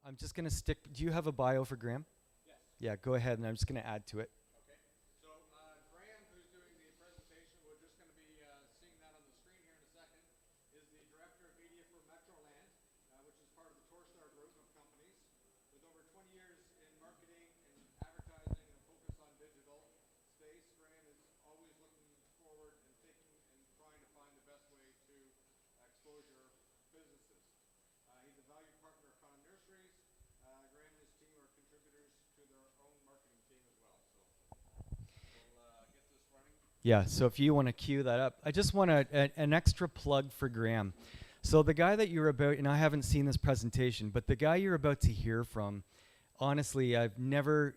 I'm just going to stick. Do you have a bio for Graham? Yes. Yeah, go ahead, and I'm just going to add to it. Okay. So Graham, who's doing the presentation, we're just going to be seeing that on the screen here in a second, is the Director of Media for Metroland, which is part of the Torstar Group of companies. With over 20 years in marketing and advertising and a focus on digital space, Graham is always looking forward and thinking and trying to find the best way to expose your businesses. He's a valued partner of Con Nurseries. Graham and his team are contributors to their own marketing team as well. So we'll get this running. Yeah, so if you want to cue that up, I just want an extra plug for Graham. So the guy that you're about, and I haven't seen this presentation, but the guy you're about to hear from, honestly, I've never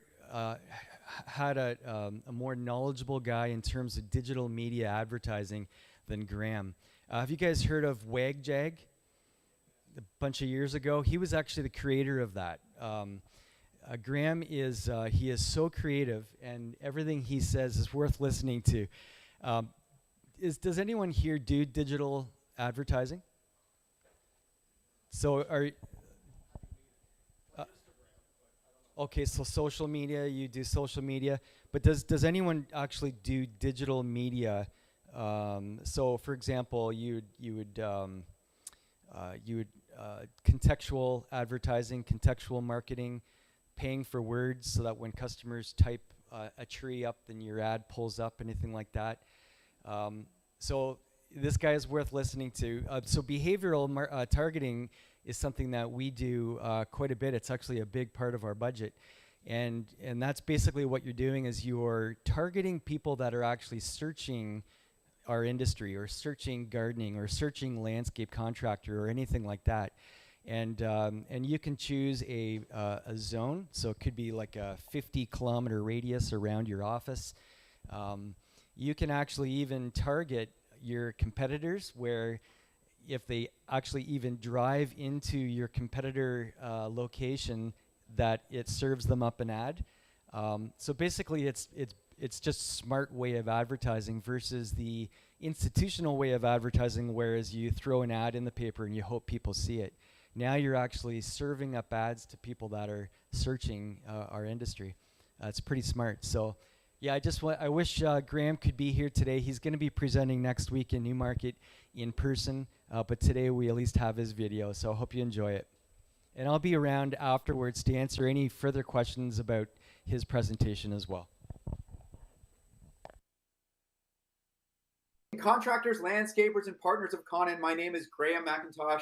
had a more knowledgeable guy in terms of digital media advertising than Graham. Have you guys heard of WagJag? A bunch of years ago, he was actually the creator of that. Graham is he is so creative, and everything he says is worth listening to. Does anyone here do digital advertising? So are okay, so social media, you do social media, but does anyone actually do digital media? So for example, you would contextual advertising, contextual marketing, paying for words so that when customers type a tree up, then your ad pulls up, anything like that. So this guy is worth listening to. So behavioral targeting is something that we do quite a bit. It's actually a big part of our budget. And that's basically what you're doing is you're targeting people that are actually searching our industry or searching gardening or searching landscape contractor or anything like that. And you can choose a zone. So it could be like a 50-kilometer radius around your office. You can actually even target your competitors where if they actually even drive into your competitor location, that it serves them up an ad. So basically, it's just smart way of advertising versus the institutional way of advertising, whereas you throw an ad in the paper and you hope people see it. Now you're actually serving up ads to people that are searching our industry. It's pretty smart. So yeah, I wish Graham could be here today. He's going to be presenting next week in Newmarket in person, but today we at least have his video, so I hope you enjoy it. And I'll be around afterwards to answer any further questions about his presentation as well. Contractors, landscapers, and partners of Conan, my name is Graham McIntosh.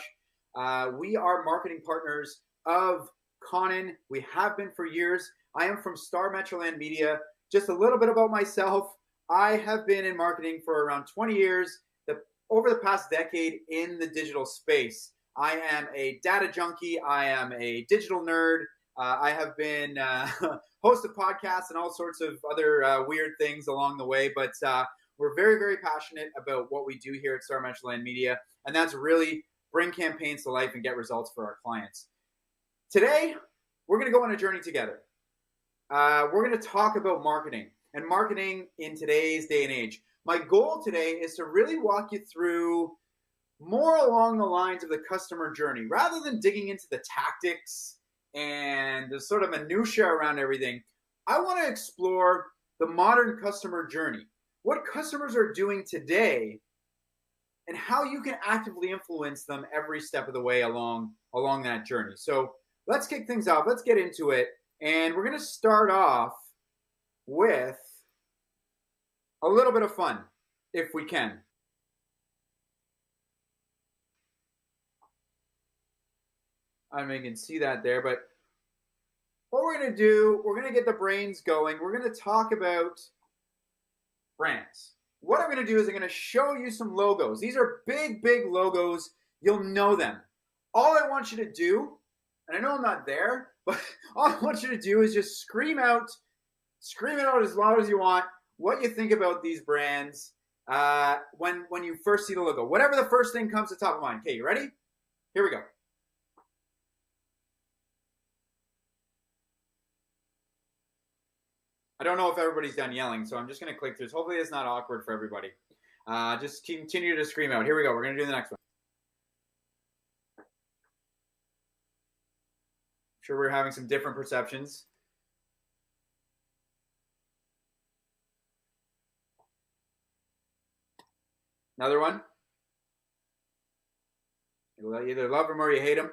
We are marketing partners of Conan. We have been for years. I am from Star Metroland Media. Just a little bit about myself. I have been in marketing for around 20 years, over the past decade in the digital space. I am a data junkie. I am a digital nerd. I have been host of podcasts and all sorts of other weird things along the way, but we're very, very passionate about what we do here at Star Metroland Media, and that's really bring campaigns to life and get results for our clients. Today, we're going to go on a journey together. We're going to talk about marketing and marketing in today's day and age. My goal today is to really walk you through more along the lines of the customer journey, rather than digging into the tactics and the sort of minutia around everything. I want to explore the modern customer journey, what customers are doing today, and how you can actively influence them every step of the way along that journey. So let's kick things off. Let's get into it. And we're going to start off with a little bit of fun, if we can. I mean, you can see that there, but what we're going to do, we're going to get the brains going. We're going to talk about brands. What I'm going to do is I'm going to show you some logos. These are big, big logos. You'll know them. All I want you to do, and I know I'm not there, but all I want you to do is just scream it out as loud as you want, what you think about these brands when you first see the logo. Whatever the first thing comes to top of mind. Okay, you ready? Here we go. I don't know if everybody's done yelling, so I'm just going to click through. Hopefully it's not awkward for everybody. Just continue to scream out. Here we go. We're going to do the next one. sure we're having some different perceptions. Another one. You either love them or you hate them.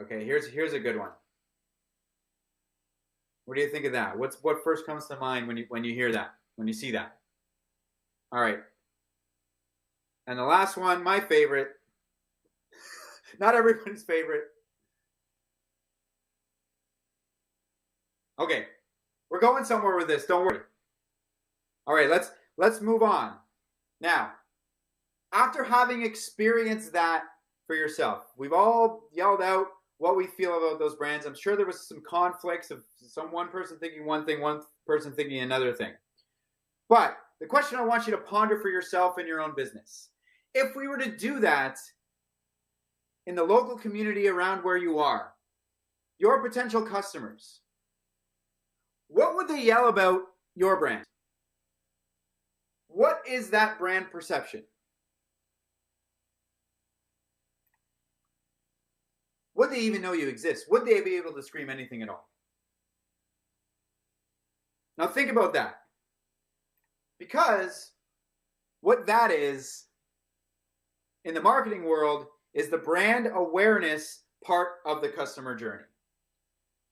Okay, here's a good one. What do you think of that? What first comes to mind when you hear that, when you see that? All right. And the last one, my favorite. Not everybody's favorite. Okay, we're going somewhere with this. Don't worry. All right, let's move on. Now, after having experienced that for yourself, we've all yelled out what we feel about those brands. I'm sure there was some conflicts of one person thinking one thing, one person thinking another thing. But the question I want you to ponder for yourself in your own business, if we were to do that in the local community around where you are, your potential customers, what would they yell about your brand? What is that brand perception? Would they even know you exist? Would they be able to scream anything at all? Now think about that. Because what that is in the marketing world is the brand awareness part of the customer journey.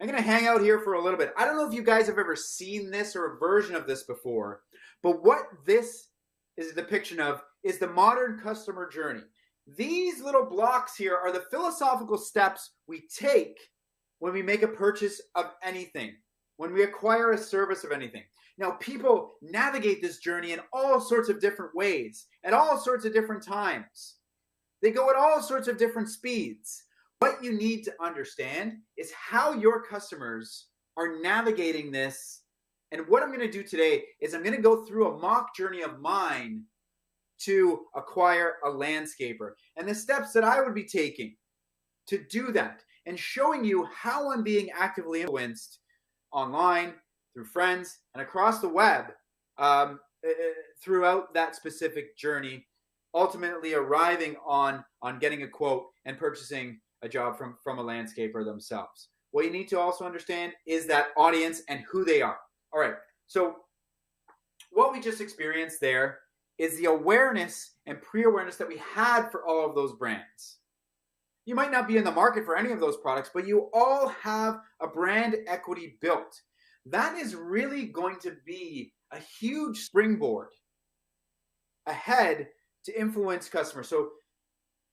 I'm going to hang out here for a little bit. I don't know if you guys have ever seen this or a version of this before, but what this is a depiction of is the modern customer journey. These little blocks here are the philosophical steps we take when we make a purchase of anything, when we acquire a service of anything. Now, people navigate this journey in all sorts of different ways, at all sorts of different times. They go at all sorts of different speeds. What you need to understand is how your customers are navigating this. And what I'm going to do today is I'm going to go through a mock journey of mine to acquire a landscaper and the steps that I would be taking to do that, and showing you how I'm being actively influenced online, through friends, and across the web throughout that specific journey, ultimately arriving on getting a quote and purchasing a job from a landscaper themselves. What you need to also understand is that audience and who they are. All right, so what we just experienced there is the awareness and pre-awareness that we had for all of those brands. You might not be in the market for any of those products, but you all have a brand equity built. That is really going to be a huge springboard ahead to influence customers. So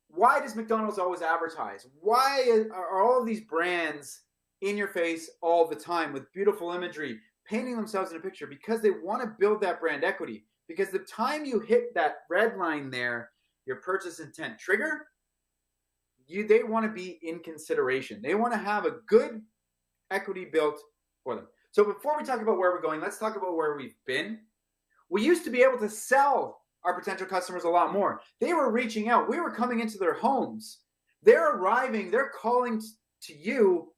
why does McDonald's always advertise? Why are all of these brands in your face all the time with beautiful imagery, painting themselves in a picture? Because they want to build that brand equity. Because the time you hit that red line there, your purchase intent trigger, they want to be in consideration. They want to have a good equity built for them. So before we talk about where we're going, let's talk about where we've been. We used to be able to sell our potential customers a lot more. They were reaching out. We were coming into their homes. They're arriving. They're calling to you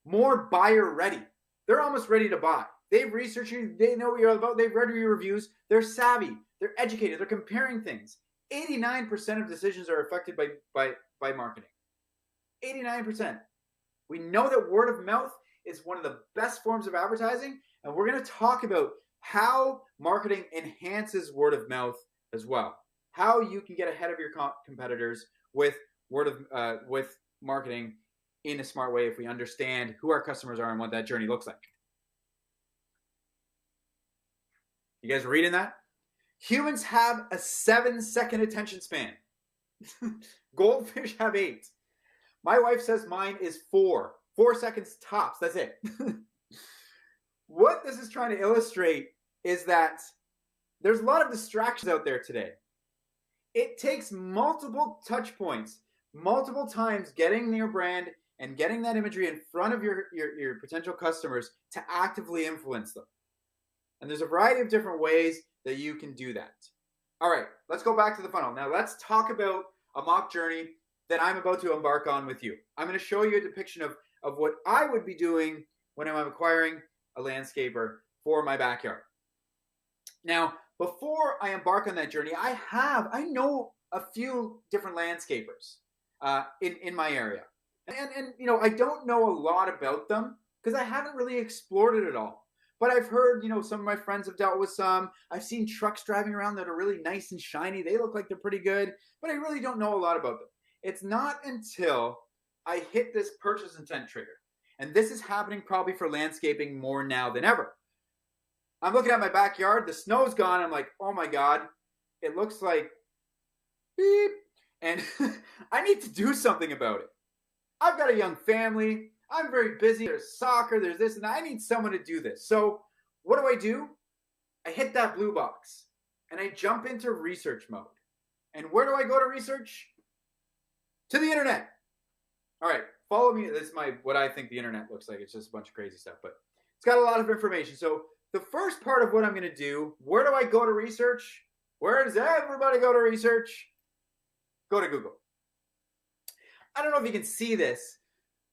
more buyer ready. They're almost ready to buy. They've researched you. They know what you're all about. They've read your reviews. They're savvy. They're educated. They're comparing things. 89% of decisions are affected by marketing. 89%. We know that word of mouth is one of the best forms of advertising, and we're going to talk about how marketing enhances word of mouth as well. How you can get ahead of your competitors with with marketing in a smart way if we understand who our customers are and what that journey looks like. You guys reading that? Humans have a 7-second attention span. Goldfish have 8. My wife says mine is 4. 4 seconds tops. That's it. What this is trying to illustrate is that there's a lot of distractions out there today. It takes multiple touch points, multiple times getting your brand and getting that imagery in front of your potential customers to actively influence them. And there's a variety of different ways that you can do that. All right, let's go back to the funnel. Now let's talk about a mock journey that I'm about to embark on with you. I'm going to show you a depiction of what I would be doing when I'm acquiring a landscaper for my backyard. Now, before I embark on that journey, I know a few different landscapers in my area. And you know, I don't know a lot about them because I haven't really explored it at all. But I've heard, you know, some of my friends have dealt with some. I've seen trucks driving around that are really nice and shiny. They look like they're pretty good, but I really don't know a lot about them. It's not until I hit this purchase intent trigger, and this is happening probably for landscaping more now than ever. I'm looking at my backyard, the snow's gone. I'm like, oh my God, it looks like beep. And I need to do something about it. I've got a young family. I'm very busy. There's soccer, there's this, and I need someone to do this. So what do? I hit that blue box and I jump into research mode. And where do I go to research? To the internet. All right, follow me. This is what I think the internet looks like. It's just a bunch of crazy stuff, but it's got a lot of information. So the first part of what I'm going to do, where do I go to research? Where does everybody go to research? Go to Google. I don't know if you can see this,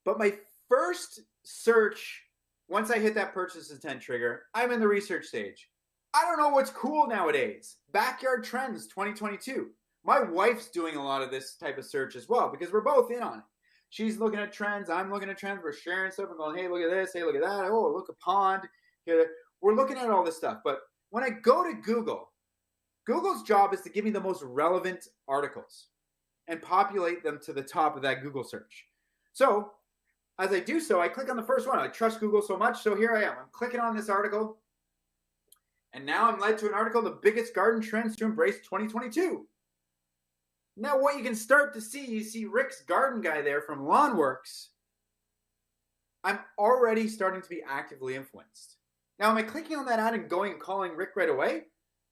but my first search, once I hit that purchase intent trigger, I'm in the research stage. I don't know what's cool nowadays. Backyard trends 2022. My wife's doing a lot of this type of search as well because we're both in on it. She's looking at trends. I'm looking at trends. We're sharing stuff and going, hey, look at this. Hey, look at that. Oh, look, a pond. Here. We're looking at all this stuff. But when I go to Google, Google's job is to give me the most relevant articles and populate them to the top of that Google search. So as I do so, I click on the first one. I trust Google so much. So here I am. I'm clicking on this article. And now I'm led to an article, the biggest garden trends to embrace 2022. Now what you can start to see, you see Rick's garden guy there from Lawnworks. I'm already starting to be actively influenced. Now am I clicking on that ad and going and calling Rick right away?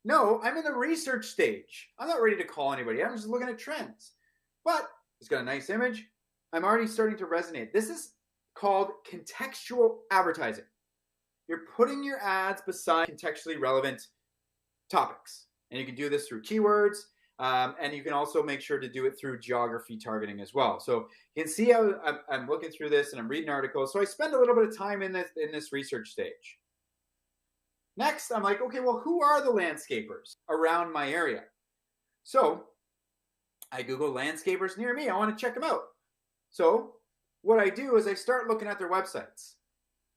No, I'm in the research stage. I'm not ready to call anybody. I'm just looking at trends. But it's got a nice image. I'm already starting to resonate. This is called contextual advertising. You're putting your ads beside contextually relevant topics. And you can do this through keywords. And you can also make sure to do it through geography targeting as well. So you can see how I'm looking through this and I'm reading articles. So I spend a little bit of time in this research stage. Next, I'm like, okay, well, who are the landscapers around my area? So I Google landscapers near me. I want to check them out. So what I do is I start looking at their websites.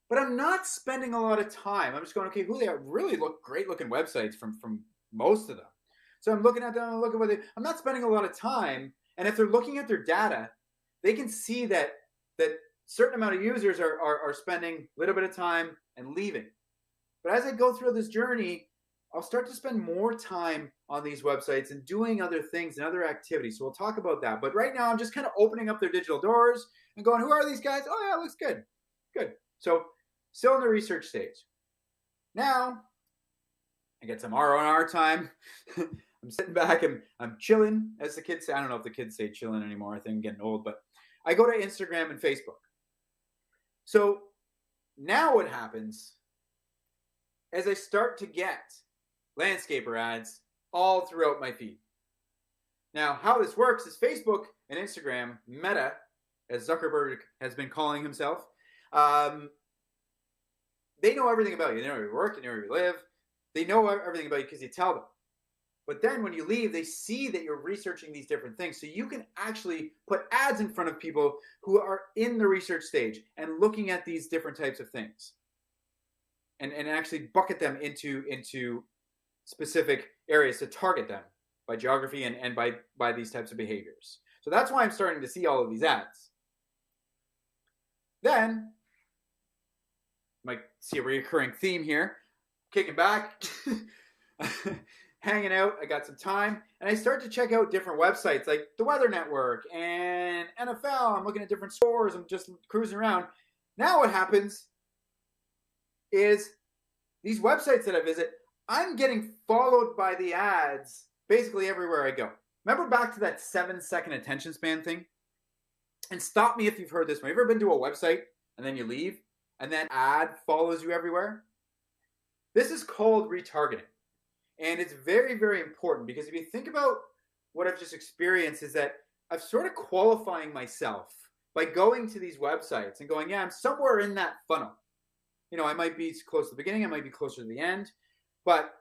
But I'm not spending a lot of time. I'm just going, okay, who they are? Really look great looking websites from most of them. So I'm looking at them and looking at I'm not spending a lot of time. And if they're looking at their data, they can see that certain amount of users are spending a little bit of time and leaving. But as I go through this journey, I'll start to spend more time on these websites and doing other things and other activities. So we'll talk about that. But right now I'm just kind of opening up their digital doors and going, who are these guys? Oh yeah, it looks good. Good. So still in the research stage. Now I get some R&R time. I'm sitting back and I'm chilling, as the kids say. I don't know if the kids say chilling anymore. I think I'm getting old, but I go to Instagram and Facebook. So now what happens as I start to get landscaper ads all throughout my feed. Now, how this works is Facebook and Instagram, Meta, as Zuckerberg has been calling himself, they know everything about you. They know where you work, they know where you live. They know everything about you because you tell them. But then when you leave, they see that you're researching these different things. So you can actually put ads in front of people who are in the research stage and looking at these different types of things. And actually bucket them into specific areas to target them by geography and by these types of behaviors. So that's why I'm starting to see all of these ads. Then, you might see a recurring theme here. Kicking back, hanging out, I got some time, and I start to check out different websites like the Weather Network and NFL. I'm looking at different stores. I'm just cruising around. Now what happens is these websites that I visit, I'm getting followed by the ads basically everywhere I go. Remember back to that 7-second attention span thing? And stop me if you've heard this one. Have you ever been to a website and then you leave and that ad follows you everywhere? This is called retargeting. And it's very, very important because if you think about what I've just experienced is that I'm sort of qualifying myself by going to these websites and going, yeah, I'm somewhere in that funnel. You know, I might be close to the beginning, I might be closer to the end, but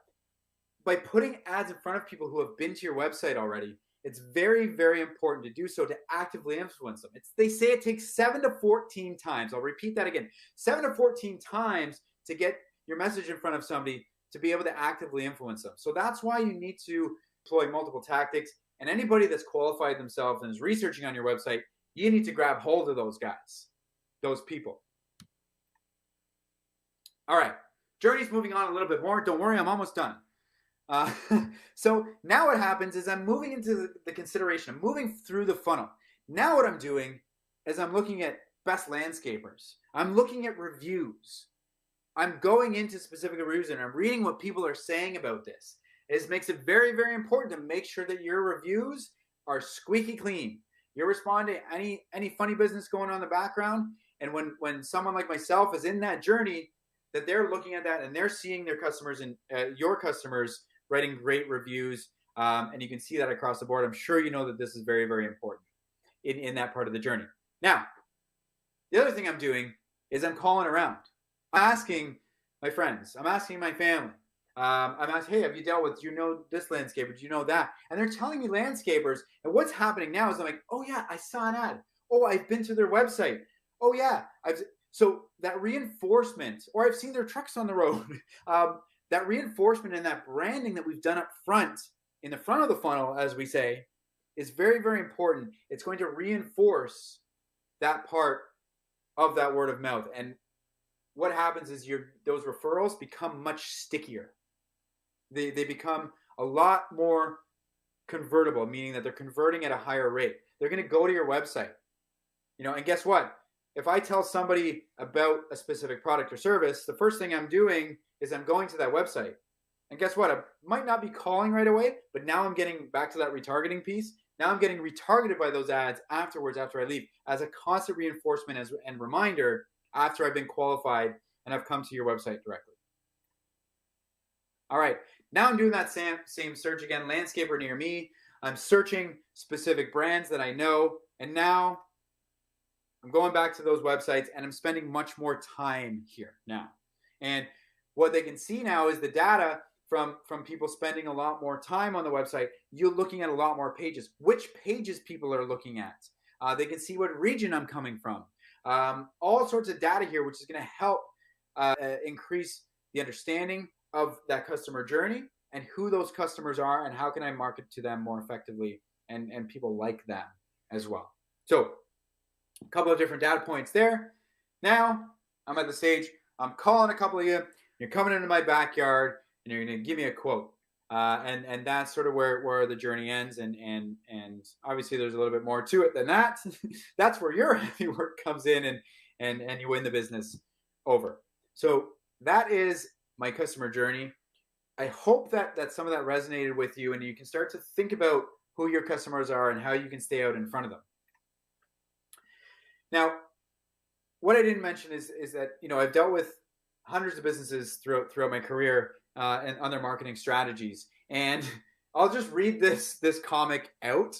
by putting ads in front of people who have been to your website already, it's very, very important to do so, to actively influence them. They say it takes 7 to 14 times. I'll repeat that again. 7 to 14 times to get your message in front of somebody to be able to actively influence them. So that's why you need to employ multiple tactics. And anybody that's qualified themselves and is researching on your website, you need to grab hold of those guys, those people. All right, journey's moving on a little bit more. Don't worry, I'm almost done. So now what happens is I'm moving into the consideration. I'm moving through the funnel. Now what I'm doing is I'm looking at best landscapers. I'm looking at reviews. I'm going into specific reviews and I'm reading what people are saying about this. It makes it very, very important to make sure that your reviews are squeaky clean. You're responding to any funny business going on in the background. And when someone like myself is in that journey, that they're looking at that and they're seeing their customers and your customers writing great reviews. And you can see that across the board. I'm sure you know that this is very, very important in that part of the journey. Now, the other thing I'm doing is I'm calling around. I'm asking my friends. I'm asking my family. I'm asking, hey, have you dealt with, do you know this landscaper? Do you know that? And they're telling me landscapers. And what's happening now is I'm like, oh, yeah, I saw an ad. Oh, I've been to their website. Oh, yeah. So that reinforcement, or I've seen their trucks on the road. That reinforcement and that branding that we've done up front, in the front of the funnel, as we say, is very, very important. It's going to reinforce that part of that word of mouth. And what happens is those referrals become much stickier. They become a lot more convertible, meaning that they're converting at a higher rate. They're going to go to your website. And guess what? If I tell somebody about a specific product or service, the first thing I'm doing is I'm going to that website. And guess what? I might not be calling right away, but now I'm getting back to that retargeting piece. Now I'm getting retargeted by those ads afterwards, after I leave, as a constant reinforcement and reminder after I've been qualified and I've come to your website directly. All right, now I'm doing that same search again, landscaper near me. I'm searching specific brands that I know, and now I'm going back to those websites and I'm spending much more time here now. And what they can see now is the data from people spending a lot more time on the website. You're looking at a lot more pages. Which pages people are looking at. They can see what region I'm coming from. All sorts of data here, which is going to help increase the understanding of that customer journey and who those customers are and how can I market to them more effectively and people like them as well. So a couple of different data points there. Now I'm at the stage, I'm calling a couple of you. You're coming into my backyard and you're going to give me a quote. And that's sort of where the journey ends. And obviously there's a little bit more to it than that. That's where your heavy work comes in and you win the business over. So that is my customer journey. I hope that some of that resonated with you and you can start to think about who your customers are and how you can stay out in front of them. Now, what I didn't mention is that, I've dealt with hundreds of businesses throughout my career and on their marketing strategies. And I'll just read this comic out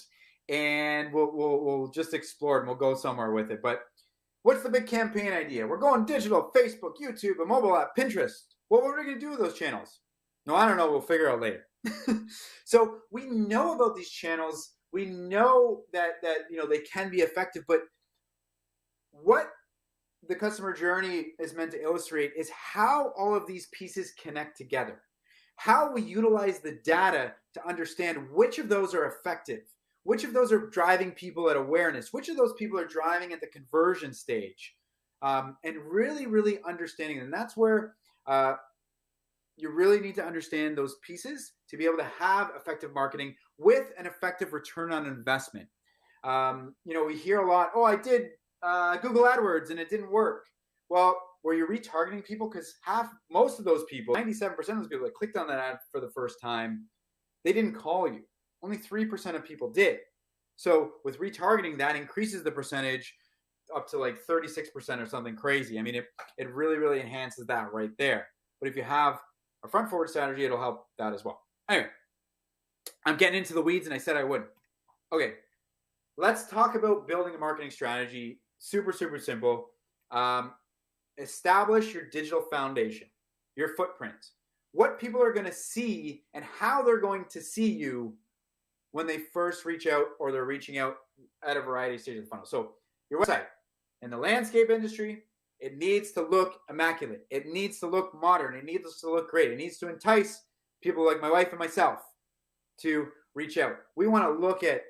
and we'll just explore it and we'll go somewhere with it. But what's the big campaign idea? We're going digital, Facebook, YouTube, a mobile app, Pinterest. What are we going to do with those channels? No, I don't know. We'll figure out later. So we know about these channels. We know that they can be effective, but what the customer journey is meant to illustrate is how all of these pieces connect together. How we utilize the data to understand which of those are effective, which of those are driving people at awareness, which of those people are driving at the conversion stage, and really, really understanding. And that's where you really need to understand those pieces to be able to have effective marketing with an effective return on investment. We hear a lot, I did Google AdWords and it didn't work. Well, were you retargeting people? Because most of those people, 97% of those people that clicked on that ad for the first time, they didn't call you. Only 3% of people did. So with retargeting, that increases the percentage up to like 36% or something crazy. I mean, it really, really enhances that right there. But if you have a front forward strategy, it'll help that as well. Anyway, I'm getting into the weeds and I said I wouldn't. Okay, let's talk about building a marketing strategy. Super, super simple. Establish your digital foundation, your footprint, what people are going to see and how they're going to see you when they first reach out or they're reaching out at a variety of stages of the funnel. So your website in the landscape industry, it needs to look immaculate. It needs to look modern. It needs to look great. It needs to entice people like my wife and myself to reach out. We want to look at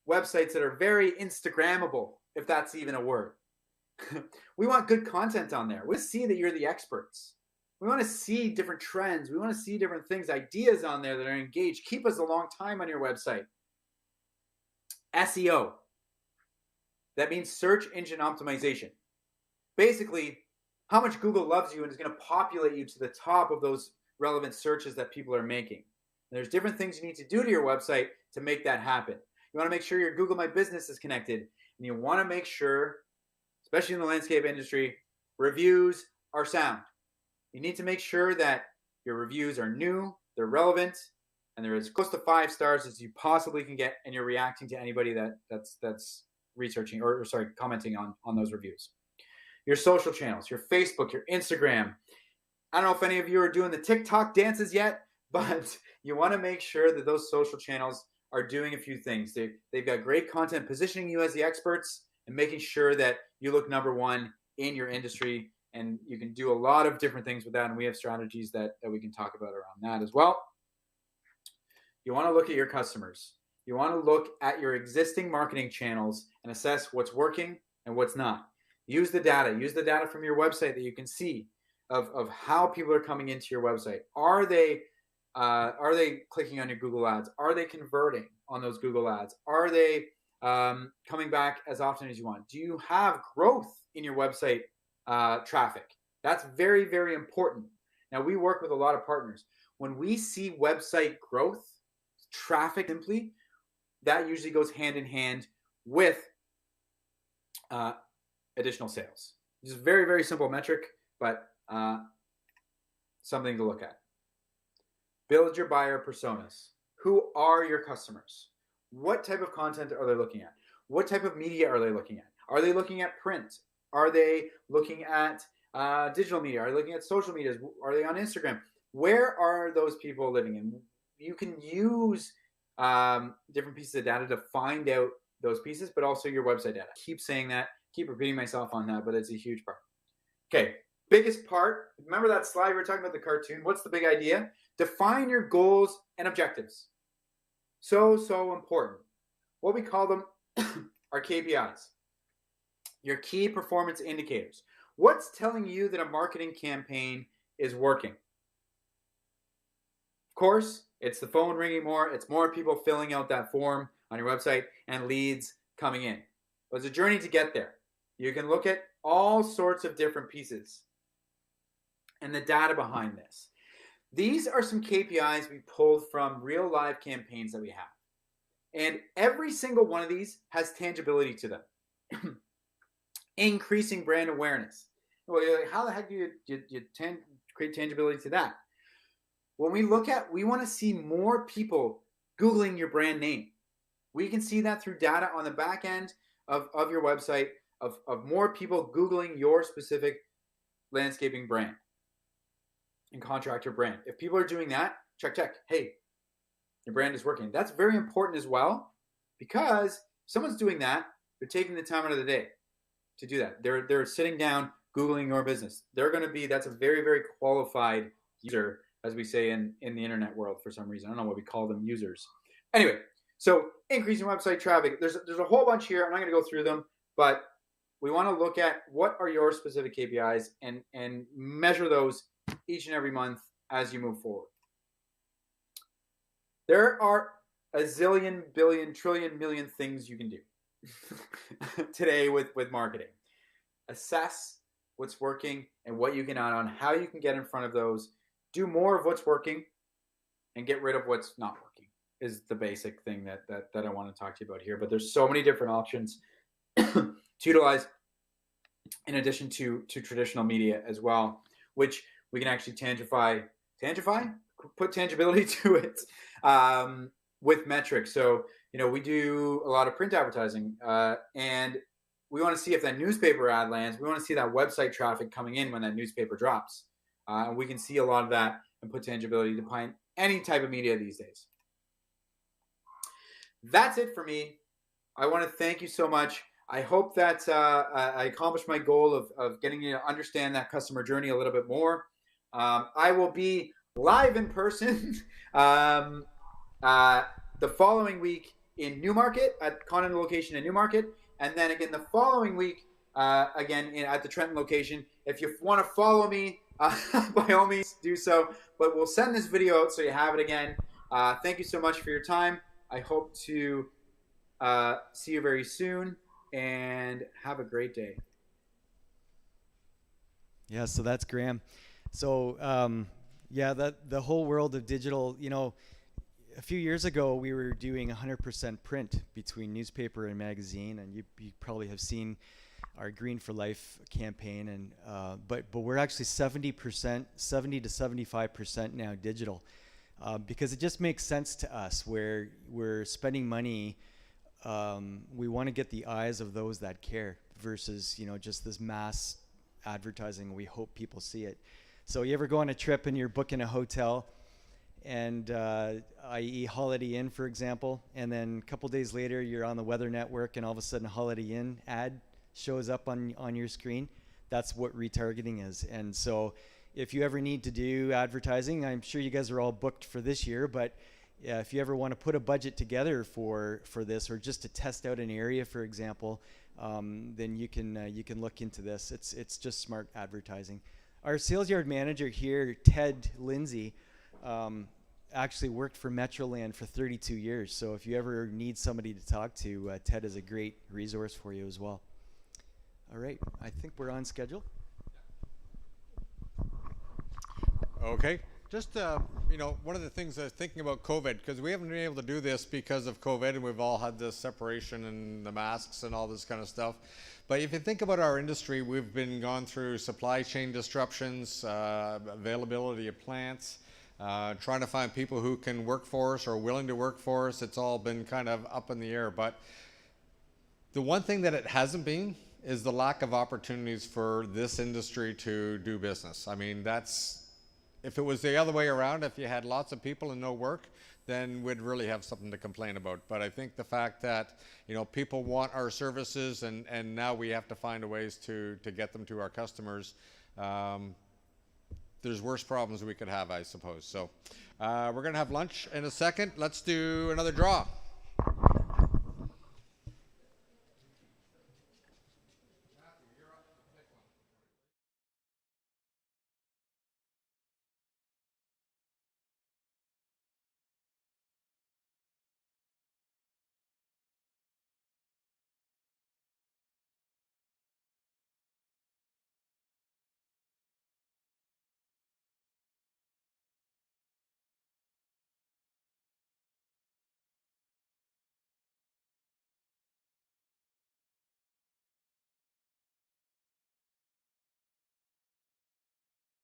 websites that are very Instagrammable, if that's even a word. We want good content on there. We want to see that you're the experts. We want to see different trends. We want to see different things, ideas on there that are engaged. Keep us a long time on your website. SEO. That means search engine optimization. Basically, how much Google loves you and is going to populate you to the top of those relevant searches that people are making. And there's different things you need to do to your website to make that happen. You want to make sure your Google My Business is connected. And you want to make sure, especially in the landscape industry, reviews are sound. You need to make sure that your reviews are new, they're relevant, and they're as close to 5 stars as you possibly can get, and you're reacting to anybody that's researching or commenting on those reviews. Your social channels, your Facebook, your Instagram. I don't know if any of you are doing the TikTok dances yet, but you want to make sure that those social channels are doing a few things. They've got great content positioning you as the experts and making sure that you look number one in your industry. And you can do a lot of different things with that. And we have strategies that we can talk about around that as well. You want to look at your customers. You want to look at your existing marketing channels and assess what's working and what's not. Use the data. Use the data from your website that you can see of how people are coming into your website. Are they clicking on your Google ads? Are they converting on those Google ads? Are they coming back as often as you want? Do you have growth in your website traffic? That's very, very important. Now, we work with a lot of partners. When we see website growth, traffic simply, that usually goes hand in hand with additional sales. It's a very, very simple metric, but something to look at. Build your buyer personas. Who are your customers? What type of content are they looking at? What type of media are they looking at? Are they looking at print? Are they looking at digital media? Are they looking at social media? Are they on Instagram? Where are those people living in? You can use different pieces of data to find out those pieces, but also your website data. Keep saying that, keep repeating myself on that, but it's a huge part. Okay, biggest part. Remember that slide we were talking about, the cartoon? What's the big idea? Define your goals and objectives. So important. What we call them are KPIs. Your key performance indicators. What's telling you that a marketing campaign is working? Of course, it's the phone ringing more. It's more people filling out that form on your website and leads coming in. But it's a journey to get there. You can look at all sorts of different pieces and the data behind this. These are some KPIs we pulled from real live campaigns that we have. And every single one of these has tangibility to them. Increasing brand awareness. Well, how the heck do you create tangibility to that? When we look at, we want to see more people Googling your brand name. We can see that through data on the back end of your website of more people Googling your specific landscaping brand and contractor brand. If people are doing that, check. Hey, your brand is working. That's very important as well, because if someone's doing that, they're taking the time out of the day to do that. They're sitting down Googling your business. That's a very, very qualified user, as we say in the internet world for some reason. I don't know what we call them, users. Anyway, so increasing website traffic. There's a whole bunch here. I'm not going to go through them, but we want to look at what are your specific KPIs and measure those each and every month as you move forward. There are a zillion, billion, trillion, million things you can do today with marketing. Assess what's working and what you can add on, how you can get in front of those, do more of what's working, and get rid of what's not working is the basic thing that I want to talk to you about here. But there's so many different options to utilize in addition to traditional media as well, which we can actually put tangibility to it with metrics. So, we do a lot of print advertising and we want to see if that newspaper ad lands. We want to see that website traffic coming in when that newspaper drops. And we can see a lot of that and put tangibility behind any type of media these days. That's it for me. I want to thank you so much. I hope that I accomplished my goal of getting you to understand that customer journey a little bit more. I will be live in person the following week in Newmarket at Conan location in Newmarket, and then again the following week at the Trenton location. If you want to follow me, by all means do so. But we'll send this video out so you have it again. Thank you so much for your time. I hope to see you very soon, and have a great day. Yeah, so that's Graham. So yeah, that the whole world of digital, you know, a few years ago we were doing 100% print between newspaper and magazine, and you probably have seen our Green for Life campaign, and but we're actually 70%, 70 to 75% now digital, because it just makes sense to us where we're spending money. We want to get the eyes of those that care versus, you know, just this mass advertising. We hope people see it. So you ever go on a trip and you're booking a hotel, and i.e. Holiday Inn, for example, and then a couple days later you're on the Weather Network and all of a sudden a Holiday Inn ad shows up on your screen? That's what retargeting is. And so if you ever need to do advertising, I'm sure you guys are all booked for this year, but if you ever want to put a budget together for this, or just to test out an area, for example, then you can look into this. It's just smart advertising. Our sales yard manager here, Ted Lindsay, actually worked for Metroland for 32 years. So if you ever need somebody to talk to, Ted is a great resource for you as well. All right, I think we're on schedule. Okay. Just, you know, one of the things I was thinking about COVID, because we haven't been able to do this because of COVID, and we've all had this separation and the masks and all this kind of stuff. But if you think about our industry, we've been gone through supply chain disruptions, availability of plants, trying to find people who can work for us or willing to work for us. It's all been kind of up in the air. But the one thing that it hasn't been is the lack of opportunities for this industry to do business. I mean, if it was the other way around, if you had lots of people and no work, then we'd really have something to complain about. But I think the fact that, you know, people want our services, and now we have to find ways to get them to our customers, there's worse problems we could have, I suppose. So we're going to have lunch in a second. Let's do another draw.